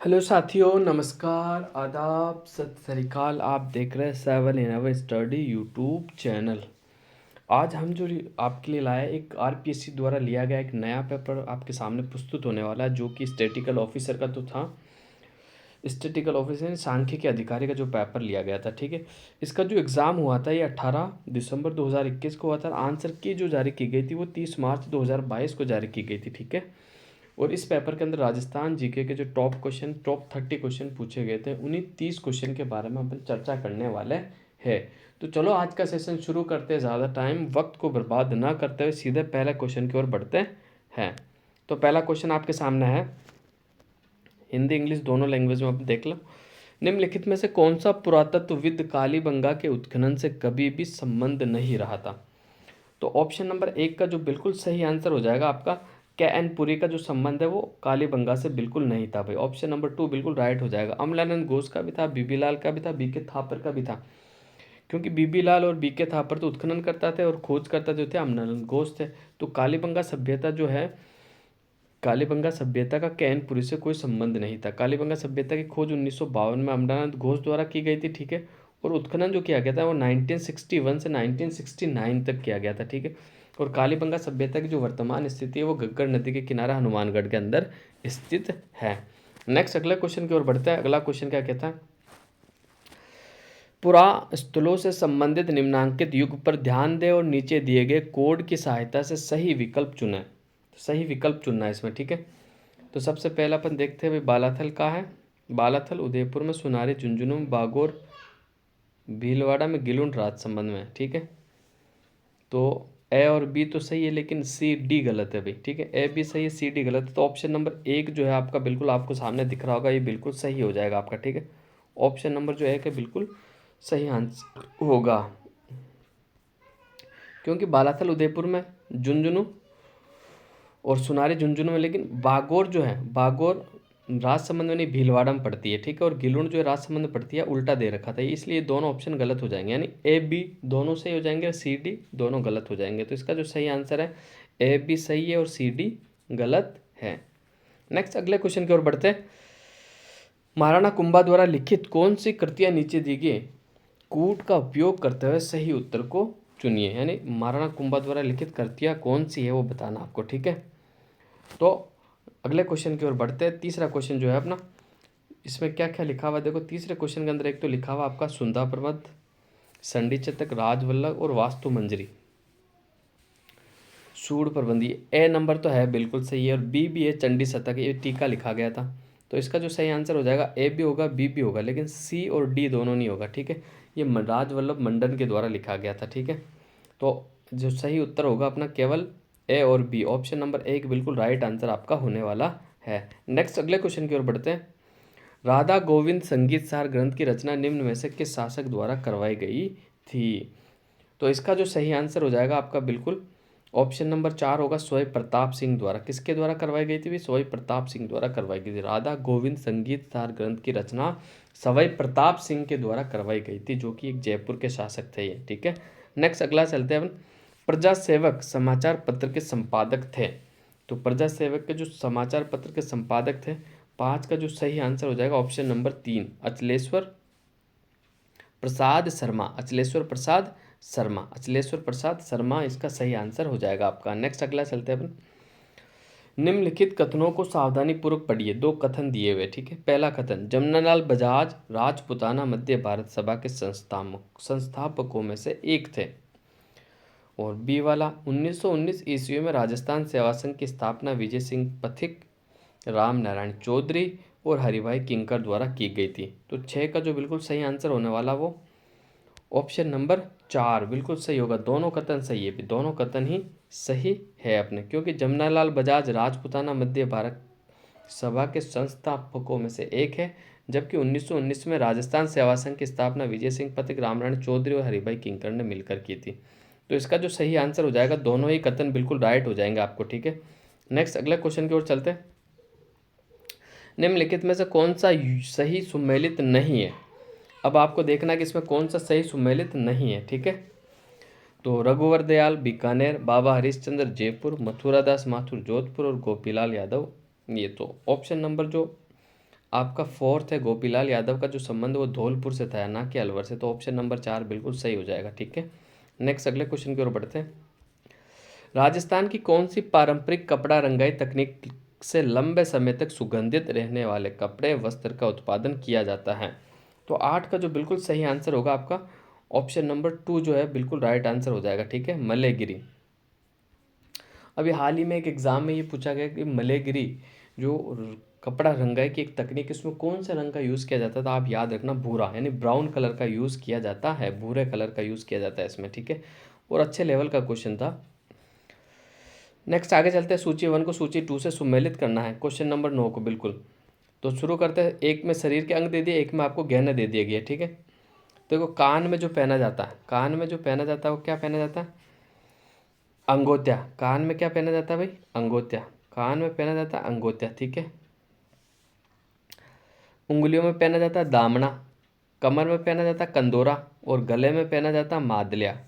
Hello साथियों, नमस्कार, आदाब, सत श्री अकाल। आप देख रहे हैं 7 in 1 स्टडी यूट्यूब चैनल। आज हम जो आपके लिए लाए एक आरपीएससी द्वारा लिया गया एक नया पेपर आपके सामने प्रस्तुत होने वाला है, जो कि स्टैटिकल ऑफिसर का तो था। स्टैटिकल ऑफिसर सांख्यिकी के अधिकारी का जो पेपर लिया गया था, ठीक है। इसका जो एग्ज़ाम हुआ था ये 18 दिसंबर 2021 को हुआ था। आंसर की जो जारी की गई थी वो 30 मार्च 2022 को जारी की गई थी, ठीक है। और इस पेपर के अंदर राजस्थान जीके के जो टॉप 30 क्वेश्चन पूछे गए थे, उन्हीं 30 क्वेश्चन के बारे में अपन चर्चा करने वाले हैं। तो चलो आज का सेशन शुरू करते हैं, ज़्यादा टाइम वक्त को बर्बाद ना करते हुए सीधे पहले क्वेश्चन की ओर बढ़ते हैं। तो पहला क्वेश्चन आपके सामने है, हिंदी इंग्लिश दोनों लैंग्वेज में आप देख लो। निम्नलिखित में से कौन सा पुरातत्वविद कालीबंगा के उत्खनन से कभी भी संबंध नहीं रहा था? तो ऑप्शन नंबर 1 का जो बिल्कुल सही आंसर हो जाएगा आपका, के एन पुरी का जो संबंध है वो कालीबंगा से बिल्कुल नहीं था भाई। ऑप्शन नंबर 2 बिल्कुल राइट हो जाएगा। अमलानंद घोष का भी था, बीबी लाल का भी था, बीके थापर का भी था। क्योंकि बीबी लाल और बीके थापर तो उत्खनन करता थे और खोज करता जो थे अमलानंद घोष थे। तो कालीबंगा सभ्यता जो है, कालीबंगा सभ्यता का के एन पुरी से कोई संबंध नहीं था। कालीबंगा सभ्यता की खोज 1952 में अमलानंद घोष द्वारा की गई थी, ठीक है। और उत्खनन जो किया गया था वो 1961 से 1969 तक किया गया था, ठीक है। और कालीबंगा सभ्यता की जो वर्तमान स्थिति है वो घग्गर नदी के किनारा हनुमानगढ़ के अंदर स्थित है। नेक्स्ट अगले क्वेश्चन की ओर बढ़ते हैं। अगला क्वेश्चन क्या कहता है, पुरास्थलों से संबंधित निम्नांकित युग पर ध्यान दें और नीचे दिए गए कोड की सहायता से सही विकल्प चुनें। सही विकल्प चुनना है इसमें, ठीक है। तो सबसे पहला अपन देखते हैं भाई, बालाथल का है। बालाथल उदयपुर में, सुनारी झुंझुनू में, बागोर भीलवाड़ा में, गिलुंड राजसमंद में, ठीक है। तो ए और बी तो सही है, लेकिन सी डी गलत है भाई, ठीक है। ए बी सही है, सी डी गलत है। तो ऑप्शन नंबर 1 जो है आपका बिल्कुल आपको सामने दिख रहा होगा, ये बिल्कुल सही हो जाएगा आपका, ठीक है। ऑप्शन नंबर जो 1 है बिल्कुल सही आंसर होगा, क्योंकि बालाथल उदयपुर में, झुंझुनू और सुनारी झुंझुनू में, लेकिन बागोर जो है, बागोर राजसमंद में नहीं भीलवाड़ा में पड़ती है, ठीक है। और गिलुंड जो है राजसमंद में पड़ती है, उल्टा दे रखा था, इसलिए दोनों ऑप्शन गलत हो जाएंगे। यानी ए बी दोनों सही हो जाएंगे और सी डी दोनों गलत हो जाएंगे। तो इसका जो सही आंसर है ए बी सही है और सी डी गलत है। नेक्स्ट अगले क्वेश्चन की ओर बढ़ते हैं। महाराणा कुंभा द्वारा लिखित कौन सी कृतियां नीचे दी गई कूट का उपयोग करते हुए सही उत्तर को चुनिए। यानी महाराणा कुंभा द्वारा लिखित कृतियां कौन सी है वो बताना आपको, ठीक है। तो अगले क्वेश्चन की ओर बढ़ते हैं। तीसरा क्वेश्चन जो है अपना, इसमें क्या क्या लिखा हुआ है देखो। तीसरे क्वेश्चन के अंदर एक तो लिखा हुआ आपका सुंदा प्रबंध, संडी चतक, राजवल्लभ और वास्तु मंजरी, सूड प्रबंधी। ए नंबर तो है बिल्कुल सही है, और बी भी है, चंडी शतक, ये टीका लिखा गया था। तो इसका जो सही आंसर हो जाएगा ए भी होगा, बी भी होगा, लेकिन सी और डी दोनों नहीं होगा, ठीक है। ये राजवल्लभ मंडन के द्वारा लिखा गया था, ठीक है। तो जो सही उत्तर होगा अपना केवल ए और बी। ऑप्शन नंबर 1 बिल्कुल राइट आंसर आपका होने वाला है। नेक्स्ट अगले क्वेश्चन की ओर बढ़ते हैं। राधा गोविंद संगीत सार ग्रंथ की रचना निम्न में से किस शासक द्वारा करवाई गई थी? तो इसका जो सही आंसर हो जाएगा आपका बिल्कुल ऑप्शन नंबर 4 होगा, सवाई प्रताप सिंह द्वारा। किसके द्वारा करवाई गई थी? सवाई प्रताप सिंह द्वारा करवाई गई थी। राधा गोविंद संगीत सार ग्रंथ की रचना सवाई प्रताप सिंह के द्वारा करवाई गई थी, जो कि एक जयपुर के शासक थे ये, ठीक है। नेक्स्ट अगला चलते हैं अपन। प्रजा सेवक समाचार पत्र के संपादक थे। तो प्रजा सेवक के जो समाचार पत्र के संपादक थे, 5 का जो सही आंसर हो जाएगा ऑप्शन नंबर 3, अचलेश्वर प्रसाद शर्मा। अचलेश्वर प्रसाद शर्मा, अचलेश्वर प्रसाद शर्मा इसका सही आंसर हो जाएगा आपका। नेक्स्ट अगला चलते हैं अपन। निम्नलिखित कथनों को सावधानी पूर्वक पढ़िए। 2 कथन दिए हुए, ठीक है। पहला कथन, जमनालाल बजाज राजपुताना मध्य भारत सभा के संस्थापकों में से एक थे। और बी वाला, 1919 ईस्वी में राजस्थान सेवा संघ की स्थापना विजय सिंह पथिक, राम नारायण चौधरी और हरिभाई किंकर द्वारा की गई थी। तो 6 का जो बिल्कुल सही आंसर होने वाला वो ऑप्शन नंबर 4 बिल्कुल सही होगा। दोनों कथन सही है, दोनों कथन ही सही है अपने, क्योंकि जमनालाल बजाज राजपुताना मध्य भारत सभा के संस्थापकों में से एक है, जबकि 1919 में राजस्थान सेवा संघ की स्थापना विजय सिंह पथिक, रामनारायण चौधरी और हरिभाई किंकर ने मिलकर की थी। तो इसका जो सही आंसर हो जाएगा, दोनों ही कथन बिल्कुल राइट हो जाएंगे आपको, ठीक है। नेक्स्ट अगले क्वेश्चन की ओर चलते हैं। निम्नलिखित में से कौन सा सही सुमेलित नहीं है? अब आपको देखना है कि इसमें कौन सा सही सुमेलित नहीं है, ठीक है। तो रघुवर दयाल बीकानेर, बाबा हरिश्चंद्र जयपुर, मथुरा दास माथुर जोधपुर और गोपीलाल यादव ये। तो ऑप्शन नंबर जो आपका फोर्थ है गोपीलाल यादव का जो संबंध वो धौलपुर से था ना कि अलवर से, तो ऑप्शन नंबर 4 बिल्कुल सही हो जाएगा। ठीक है, नेक्स्ट अगले क्वेश्चन की ओर बढ़ते हैं। राजस्थान की कौन सी पारंपरिक कपड़ा रंगाई तकनीक से लंबे समय तक सुगंधित रहने वाले कपड़े वस्त्र का उत्पादन किया जाता है? तो 8 का जो बिल्कुल सही आंसर होगा आपका ऑप्शन नंबर 2 जो है बिल्कुल राइट आंसर हो जाएगा। ठीक है, मलेगिरी। अभी हाल ही में एक एग्ज़ाम में ये पूछा गया कि मलेगिरी जो कपड़ा रंगाई की एक तकनीक, इसमें कौन से रंग का यूज़ किया जाता था? आप याद रखना, भूरा, यानी ब्राउन कलर का यूज़ किया जाता है, भूरे कलर का यूज़ किया जाता है इसमें। ठीक है, और अच्छे लेवल का क्वेश्चन था। नेक्स्ट आगे चलते हैं, सूची 1 को सूची 2 से सुमेलित करना है, क्वेश्चन नंबर 9 को बिल्कुल। तो शुरू करते हैं। एक में शरीर के अंग दे दिए, एक में आपको गहने दे दिए गए। ठीक है, तो देखो कान में जो पहना जाता है, कान में जो पहना जाता है वो क्या पहना जाता है? अंगोत्या। कान में क्या पहना जाता है भाई? अंगोत्या। कान में पहना जाता है अंगोत्या। ठीक है, उंगलियों में पहना जाता है दामना, कमर में पहना जाता है कंदोरा, और गले में पहना जाता है मादलिया।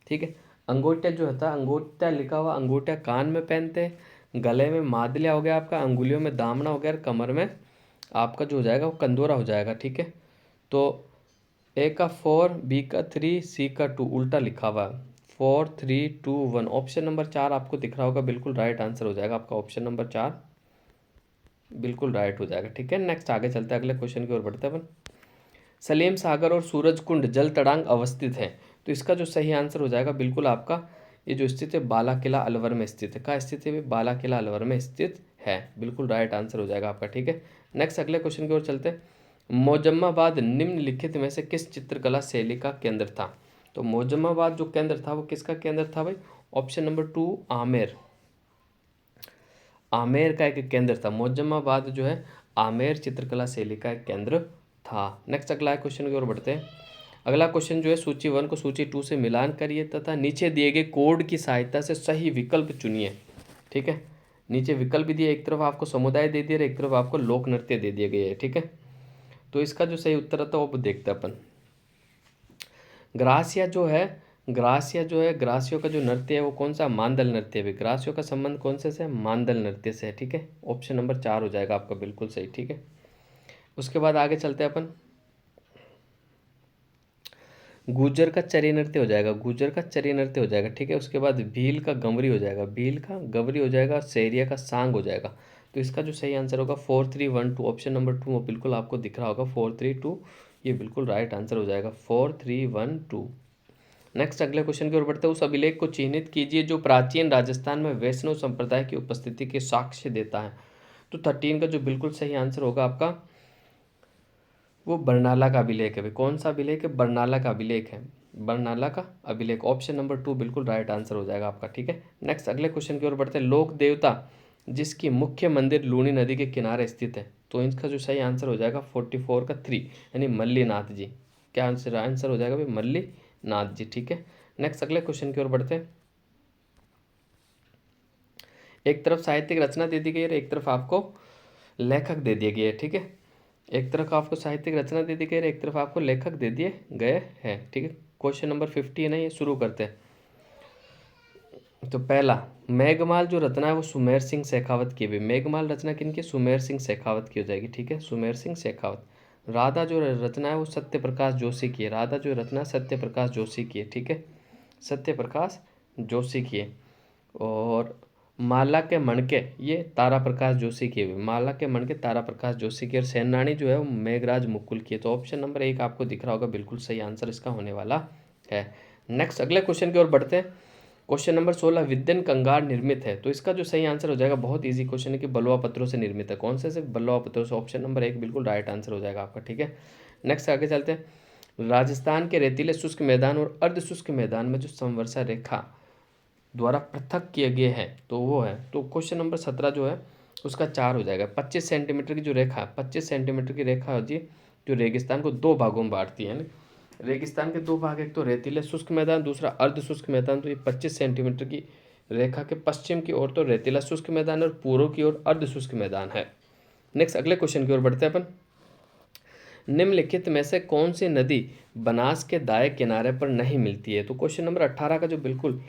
ठीक है, अंगूठा जो होता है, अंगूठा लिखा हुआ अंगूठा कान में पहनते हैं, गले में मादलिया हो गया आपका, अंगुलियों में दामना हो गया, और कमर में आपका जो हो जाएगा वो कंदोरा हो जाएगा। ठीक है, तो ए का 4, बी का 3, सी का 2 उल्टा लिखा हुआ है। 4 3 2 1, ऑप्शन नंबर 4 आपको दिख रहा होगा, बिल्कुल राइट आंसर हो जाएगा आपका ऑप्शन नंबर 4 बिल्कुल राइट हो जाएगा। ठीक है, नेक्स्ट आगे चलते हैं, अगले क्वेश्चन की ओर बढ़ते हैं अपन। सलीम सागर और सूरज कुंड जल तड़ांग अवस्थित है, तो इसका जो सही आंसर हो जाएगा बिल्कुल आपका ये जो स्थित है बाला किला अलवर में स्थित है। कहाँ स्थित है? बाला किला अलवर में स्थित है, बिल्कुल राइट आंसर हो जाएगा आपका। ठीक है, नेक्स्ट अगले क्वेश्चन की ओर चलते हैं। मोजम्माबाद निम्नलिखित में से किस चित्रकला शैली का केंद्र था? तो मोजम्माबाद जो केंद्र था वो किसका केंद्र था भाई? Option number 2 Amer. आमेर का एक केंद्र था, मोजम्माबाद जो है आमेर चित्रकला शैली का एक केंद्र था। नेक्स्ट अगला क्वेश्चन की ओर बढ़ते हैं। अगला क्वेश्चन जो है सूची 1 को सूची 2 से मिलान करिए तथा नीचे दिए गए कोड की सहायता से सही विकल्प चुनिए। ठीक है, नीचे विकल्प भी दिए, एक तरफ आपको समुदाय दे दिया, एक तरफ आपको लोक नृत्य दे दिए गए हैं। ठीक है, तो इसका जो सही उत्तर था वो देखते हैं अपन। ग्रासिया जो है, ग्रासिया जो है, ग्रासियों का जो नृत्य है वो कौन सा? मांदल नृत्य है। ग्रासियों का संबंध कौन से है? मांदल नृत्य से है। ठीक है, ऑप्शन नंबर 4 हो जाएगा आपका बिल्कुल सही। ठीक है, उसके बाद आगे चलते हैं अपन। गुर्जर का चरी नृत्य हो जाएगा, गुर्जर का चरी नृत्य हो जाएगा। ठीक है, उसके बाद भील का गंवरी हो जाएगा, भील का गंवरी हो जाएगा, सैरिया का सांग हो जाएगा। तो इसका जो सही आंसर होगा 4312, ऑप्शन नंबर 2 बिल्कुल आपको दिख रहा होगा 432, ये बिल्कुल राइट आंसर हो जाएगा 4312। नेक्स्ट अगले क्वेश्चन की ओर बढ़ते हैं। उस अभिलेख को चिन्हित कीजिए जो प्राचीन राजस्थान में वैष्णव संप्रदाय की उपस्थिति के साक्ष्य देता है। तो 13 का जो बिल्कुल सही आंसर होगा आपका वो बरनाला का अभिलेख है। कौन सा अभिलेख है? बरनाला का अभिलेख है, बरनाला का अभिलेख, ऑप्शन नंबर 2 बिल्कुल राइट आंसर हो जाएगा आपका। ठीक है, नेक्स्ट अगले क्वेश्चन की ओर बढ़ते हैं। लोक देवता जिसकी मुख्य मंदिर लूनी नदी के किनारे स्थित है, तो इसका जो सही आंसर हो जाएगा 44 का 3, यानी मल्लीनाथ जी। क्या आंसर आंसर हो जाएगा भाई? मल्लीनाथ जी। ठीक है, नेक्स्ट अगले क्वेश्चन की ओर बढ़ते हैं। एक तरफ साहित्यिक रचना दे दी गई है, एक तरफ आपको लेखक दे दिए गए। ठीक है, एक तरफ आपको साहित्यिक रचना दे दी गई है, एक तरफ आपको लेखक दे दिए गए हैं। ठीक है, क्वेश्चन नंबर 50 है ना, ये शुरू करते हैं। तो पहला, मेघमाल जो रचना है वो सुमेर सिंह शेखावत की भी। मेघमाल रचना किनकी? सुमेर सिंह शेखावत की हो जाएगी। ठीक है, सुमेर सिंह शेखावत। राधा जो रचना है वो सत्य प्रकाश जोशी की है, राधा जो रचना सत्य प्रकाश जोशी की है। ठीक है, सत्य प्रकाश जोशी की है। और माला के मणके ये तारा प्रकाश जोशी की है, माला के मणके तारा प्रकाश जोशी की। और सेनानी जो है वो मेघराज मुकुल की है। तो ऑप्शन नंबर 1 आपको दिख रहा होगा, बिल्कुल सही आंसर इसका होने वाला है। नेक्स्ट अगले क्वेश्चन की ओर बढ़ते हैं। क्वेश्चन नंबर 16, विद्यन कंगार निर्मित है, तो इसका जो सही आंसर हो जाएगा, बहुत इजी क्वेश्चन है कि बलुआ पत्थरों से निर्मित है। कौन से? बलुआ पत्थरों से, ऑप्शन नंबर 1 बिल्कुल राइट आंसर हो जाएगा आपका। ठीक है, नेक्स्ट आगे चलते हैं। राजस्थान के रेतीले शुष्क मैदान और अर्ध शुष्क मैदान में जो समवर्षा रेखा द्वारा पृथक किए गए हैं तो वो है, तो क्वेश्चन नंबर 17 जो है उसका 4 हो जाएगा। 25 सेंटीमीटर की जो रेखा, 25 सेंटीमीटर की रेखा होती है जो रेगिस्तान को 2 भागों में बांटती है। रेगिस्तान के 2 भाग, एक तो रेतीले शुष्क मैदान, दूसरा अर्ध शुष्क मैदान। तो ये 25 सेंटीमीटर की रेखा के पश्चिम की ओर तो रेतीला शुष्क मैदान और पूर्व की ओर अर्ध शुष्क मैदान है। नेक्स्ट अगले क्वेश्चन की ओर बढ़ते हैं अपन। निम्नलिखित में से कौन सी नदी बनास के दाएं किनारे पर नहीं मिलती है? तो क्वेश्चन नंबर 18 का जो बिल्कुल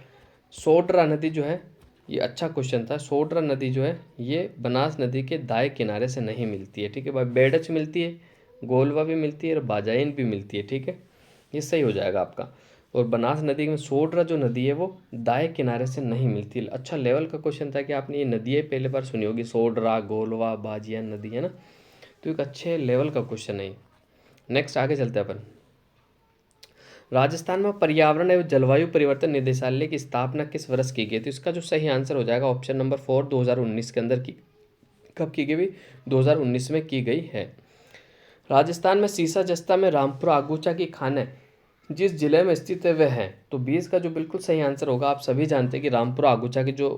सोटरा नदी जो है ये अच्छा क्वेश्चन था। सोड्रा नदी जो है ये बनास नदी के दाएं किनारे से नहीं मिलती है, ठीक है भाई। बेडच मिलती है, गोलवा भी मिलती है और बाजाइन भी मिलती है, ठीक है। ये सही हो जाएगा आपका। और बनास नदी में सोड्रा जो नदी है वो दाएं किनारे से नहीं मिलती है। अच्छा लेवल का क्वेश्चन था कि आपने ये नदियाँ पहले बार सुनी होगी, सोड्रा, गोलवा, बाजियान नदी, है ना। तो एक अच्छे लेवल का क्वेश्चन है। नेक्स्ट आगे चलते हैं अपन। राजस्थान में पर्यावरण एवं जलवायु परिवर्तन निदेशालय की स्थापना किस वर्ष की गई? तो इसका जो सही आंसर हो जाएगा ऑप्शन नंबर 4, 2019 के अंदर की। कब की गई? 2019 में की गई है। राजस्थान में सीसा जस्ता में रामपुरा आगूचा की खान जिस जिले में स्थित है वह है। तो 20 का जो बिल्कुल सही आंसर होगा, आप सभी जानते हैं कि रामपुरा आगूचा की जो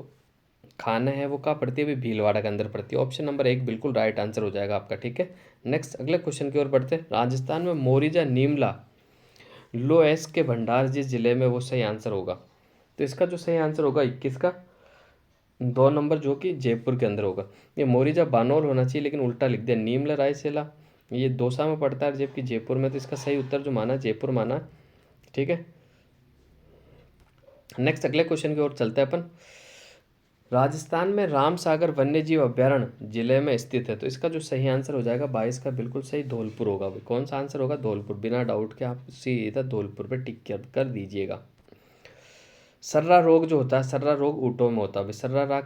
खाना है वो कहाँ पड़ती है? भी भीलवाड़ा के अंदर पड़ती है। ऑप्शन नंबर 1 बिल्कुल राइट आंसर हो जाएगा आपका, ठीक है। नेक्स्ट अगले क्वेश्चन की ओर बढ़ते हैं। राजस्थान में मोरिजा नीमला लोएस के भंडार जिस जिले में, वो सही आंसर होगा। तो इसका जो सही आंसर होगा 21 का 2 नंबर, जो कि जयपुर के अंदर होगा। ये मोरिजा बानोल होना चाहिए लेकिन उल्टा लिख दिया, नीमला रायसेला ये दौसा में पड़ता है जबकि जयपुर में। तो इसका सही उत्तर जो माना जयपुर माना, ठीक है। नेक्स्ट अगले क्वेश्चन की ओर चलते हैं अपन। राजस्थान में रामसागर वन्यजीव अभ्यारण्य जिले में स्थित है। तो इसका जो सही आंसर हो जाएगा 22 का बिल्कुल सही धौलपुर होगा। भाई कौन सा आंसर होगा? धौलपुर, बिना डाउट के आप सीधा धौलपुर पे टिक कर दीजिएगा। सर्रा रोग जो होता है, सर्रा रोग ऊँटों में होता है। भाई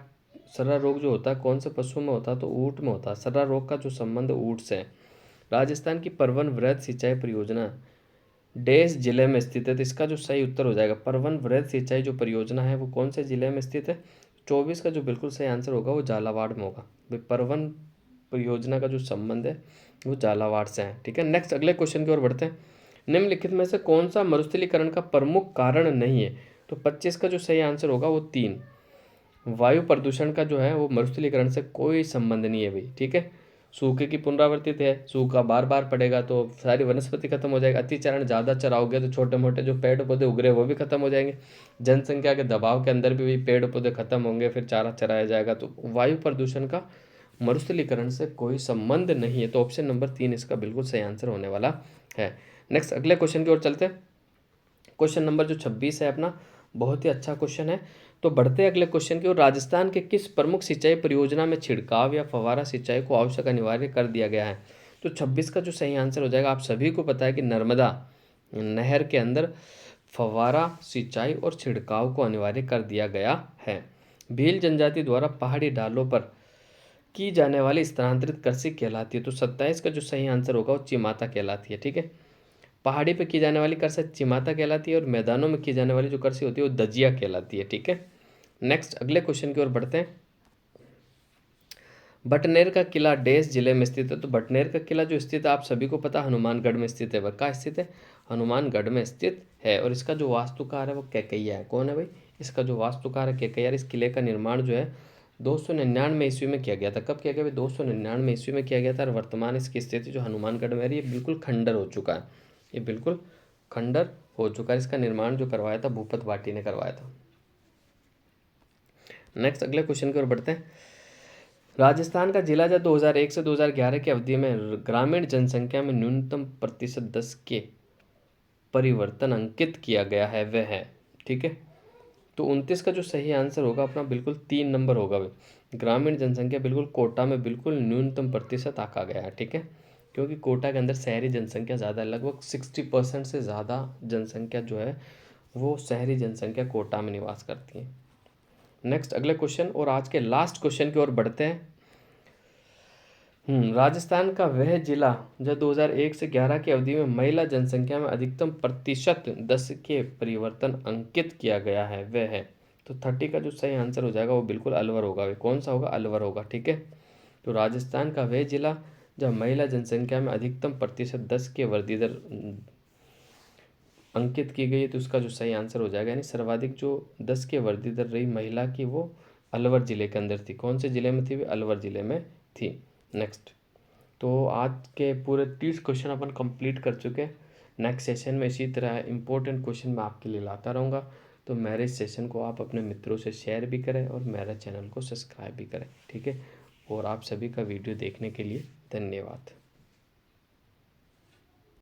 सर्रा रोग जो होता है कौन से पशु में होता है? तो ऊँट में होता है। सर्रा रोग का जो संबंध ऊँट से है। राजस्थान की परवन वृहद सिंचाई परियोजना डेस जिले में स्थित है। तो इसका जो सही उत्तर हो जाएगा, परवन वृहद सिंचाई जो परियोजना है वो कौन से जिले में स्थित है? 24 का जो बिल्कुल सही आंसर होगा वो झालावाड़ में होगा। भाई परवन परियोजना का जो संबंध है वो झालावाड़ से है, ठीक है। नेक्स्ट अगले क्वेश्चन की ओर बढ़ते हैं। निम्नलिखित में से कौन सा मरुस्थलीकरण का प्रमुख कारण नहीं है? तो 25 का जो सही आंसर होगा वो 3, वायु प्रदूषण का जो है वो मरुस्थलीकरण से कोई संबंध नहीं है भाई, ठीक है। सूखे की पुनरावर्तित है, सूखा बार बार पड़ेगा तो सारी वनस्पति खत्म हो जाएगी। अतिचारण ज़्यादा चराओगे तो छोटे मोटे जो पेड़ पौधे उग रहे वो भी खत्म हो जाएंगे। जनसंख्या के दबाव के अंदर भी पेड़ पौधे खत्म होंगे, फिर चारा चराया जाएगा। तो वायु प्रदूषण का मरुस्थलीकरण से कोई संबंध नहीं है। तो ऑप्शन नंबर 3 इसका बिल्कुल सही आंसर होने वाला है। नेक्स्ट अगले क्वेश्चन की ओर चलते हैं। क्वेश्चन नंबर जो 26 है अपना, बहुत ही अच्छा क्वेश्चन है। तो बढ़ते हैं अगले क्वेश्चन की ओर। राजस्थान के किस प्रमुख सिंचाई परियोजना में छिड़काव या फव्वारा सिंचाई को आवश्यक अनिवार्य कर दिया गया है? तो 26 का जो सही आंसर हो जाएगा, आप सभी को पता है कि नर्मदा नहर के अंदर फव्वारा सिंचाई और छिड़काव को अनिवार्य कर दिया गया है। भील जनजाति द्वारा पहाड़ी ढालों पर की जाने वाली स्थानांतरित कृषि कहलाती है। तो 27 का जो सही आंसर होगा वो चिमाता कहलाती है, ठीक है। पहाड़ी पे की जाने वाली कृषि चिमाता कहलाती है और मैदानों में की जाने वाली जो कृषि होती है वो दजिया कहलाती है, ठीक है। नेक्स्ट अगले क्वेश्चन की ओर बढ़ते हैं। बटनेर का किला डेस जिले में स्थित है। तो बटनेर का किला जो स्थित है आप सभी को पता हनुमानगढ़ में स्थित है। वह कहाँ स्थित है? हनुमानगढ़ में स्थित है। और इसका जो वास्तुकार है वो कैकैया है। कौन है भाई? इसका जो वास्तुकार है कैकैया। इस किले का निर्माण जो है 299 ईस्वी में किया गया था। कब किया गया भाई? 299 ईस्वी में किया गया था। और वर्तमान इसकी स्थिति जो हनुमानगढ़ में है ये बिल्कुल खंडर हो चुका है। ये बिल्कुल खंडर हो चुका है। इसका निर्माण जो करवाया था भूपत भाटी ने करवाया था। नेक्स्ट अगले क्वेश्चन की ओर बढ़ते हैं। राजस्थान का जिला जब 2001 से 2011 की अवधि में ग्रामीण जनसंख्या में न्यूनतम प्रतिशत 10 के परिवर्तन अंकित किया गया है वह है, ठीक है। तो 29 का जो सही आंसर होगा अपना बिल्कुल 3 नंबर होगा भाई। ग्रामीण जनसंख्या बिल्कुल कोटा में बिल्कुल न्यूनतम प्रतिशत आका गया है, ठीक है। क्योंकि कोटा के अंदर शहरी जनसंख्या ज़्यादा है, लगभग 60% से ज़्यादा जनसंख्या जो है वो शहरी जनसंख्या कोटा में निवास करती है। नेक्स्ट अगले क्वेश्चन और आज के लास्ट क्वेश्चन की ओर बढ़ते हैं। राजस्थान का वह जिला जो 2001 से 11 की अवधि में महिला जनसंख्या में अधिकतम प्रतिशत 10 के परिवर्तन अंकित किया गया है वह है। तो 30 का जो सही आंसर हो जाएगा वो बिल्कुल अलवर होगा। वे कौन सा होगा? अलवर होगा, ठीक है। तो राजस्थान का वह जिला जब महिला जनसंख्या में अधिकतम प्रतिशत 10 के वृद्धि दर अंकित की गई है तो उसका जो सही आंसर हो जाएगा, यानी सर्वाधिक जो 10 के वृद्धि दर रही महिला की वो अलवर जिले के अंदर थी। कौन से जिले में थी? वे अलवर जिले में थी। नेक्स्ट, तो आज के पूरे 30 क्वेश्चन अपन कंप्लीट कर चुके हैं। नेक्स्ट सेशन में इसी तरह इंपॉर्टेंट क्वेश्चन मैं आपके लिए लाता रहूँगा। तो मेरे इस सेशन को आप अपने मित्रों से शेयर भी करें और मेरे चैनल को सब्सक्राइब भी करें, ठीक है। और आप सभी का वीडियो देखने के लिए धन्यवाद।